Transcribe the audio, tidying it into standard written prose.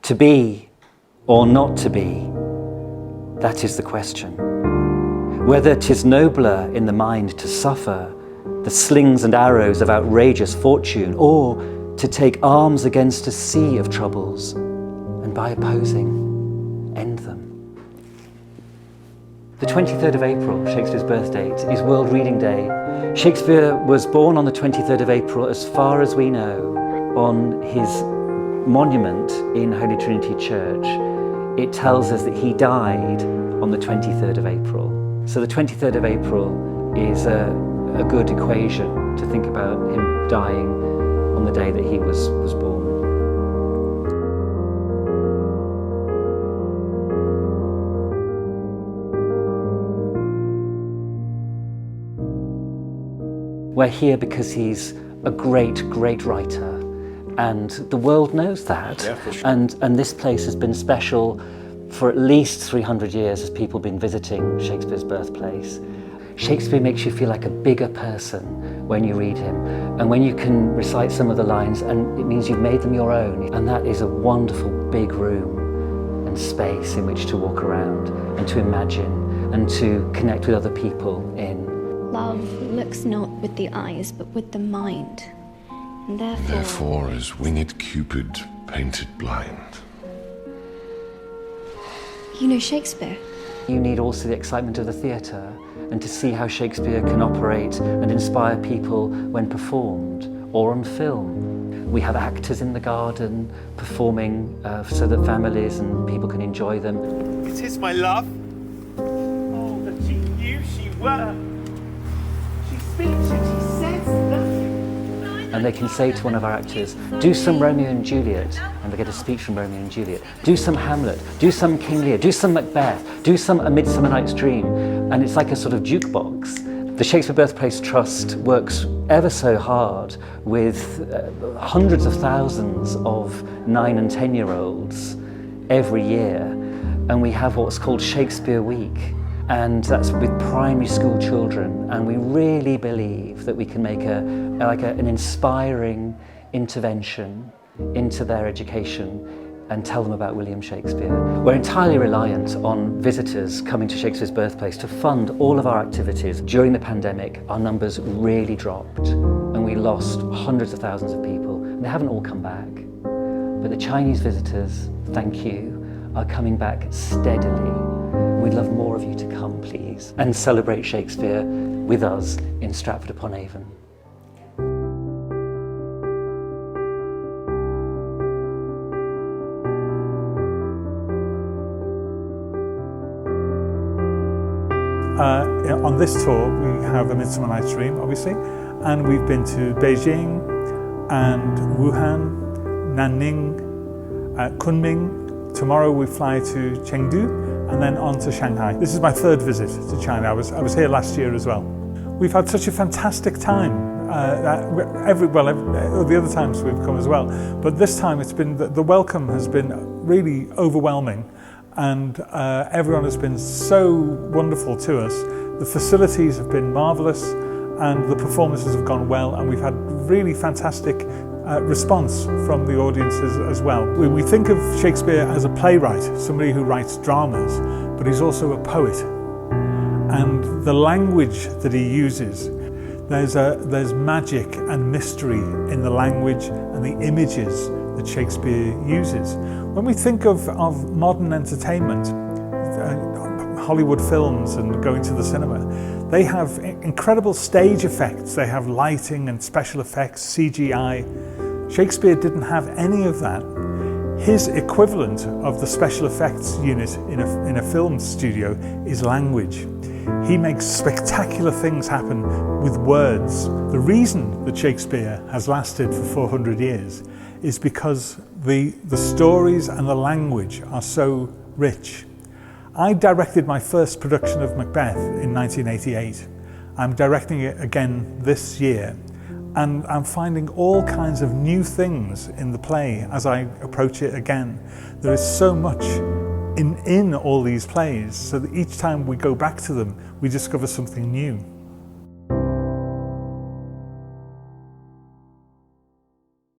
To be or not to be, that is the question. Whether 'tis nobler in the mind to suffer the slings and arrows of outrageous fortune, or to take arms against a sea of troubles, and by opposing, end them. The 23rd of April, Shakespeare's birth date, is World Reading Day. Shakespeare was born on the 23rd of April, as far as we know, on his monument in Holy Trinity Church. It tells us that he died on the 23rd of April. So the 23rd of April is a good equation to think about him dying on the day that he was born. We're here because he's a great, great writer, and the world knows that. Yeah, for sure. And this place has been special for at least 300 years as people have been visiting Shakespeare's birthplace. Shakespeare makes you feel like a bigger person when you read him, and when you can recite some of the lines, and it means you've made them your own. And that is a wonderful big room and space in which to walk around and to imagine and to connect with other people in. Love looks not with the eyes, but with the mind. And Therefore is winged Cupid painted blind. You know Shakespeare? You need also the excitement of the theatre, and to see how Shakespeare can operate and inspire people when performed or on film. We have actors in the garden performing so that families and people can enjoy them. It is my love. Oh, that she knew she were. She speaks and she says nothing. And they can say to one of our actors, do some Romeo and Juliet, and they get a speech from Romeo and Juliet. Do some Hamlet, do some King Lear, do some Macbeth, do some A Midsummer Night's Dream. And it's like a sort of jukebox. The Shakespeare Birthplace Trust works ever so hard with hundreds of thousands of 9 and 10-year-olds every year. And we have what's called Shakespeare Week. And that's with primary school children, and we really believe that we can make an inspiring intervention into their education and tell them about William Shakespeare. We're entirely reliant on visitors coming to Shakespeare's birthplace to fund all of our activities. During the pandemic, our numbers really dropped, and we lost hundreds of thousands of people, and they haven't all come back. But the Chinese visitors, thank you, are coming back steadily. We'd love more of you to come, please, and celebrate Shakespeare with us in Stratford-upon-Avon. On this tour, we have A Midsummer Night's Dream, obviously, and we've been to Beijing and Wuhan, Nanning, Kunming. Tomorrow we fly to Chengdu and then on to Shanghai. This is my 3rd visit to China. I was here last year as well. We've had such a fantastic time. The other times we've come as well, but this time it's been the welcome has been really overwhelming, and everyone has been so wonderful to us. The facilities have been marvelous, and the performances have gone well, and we've had really fantastic response from the audiences as well. We think of Shakespeare as a playwright, somebody who writes dramas, but he's also a poet. And the language that he uses, there's magic and mystery in the language and the images that Shakespeare uses. When we think of modern entertainment, Hollywood films and going to the cinema, they have incredible stage effects. They have lighting and special effects, CGI. Shakespeare didn't have any of that. His equivalent of the special effects unit in a film studio is language. He makes spectacular things happen with words. The reason that Shakespeare has lasted for 400 years is because the stories and the language are so rich. I directed my first production of Macbeth in 1988. I'm directing it again this year, and I'm finding all kinds of new things in the play as I approach it again. There is so much in all these plays, so that each time we go back to them, we discover something new.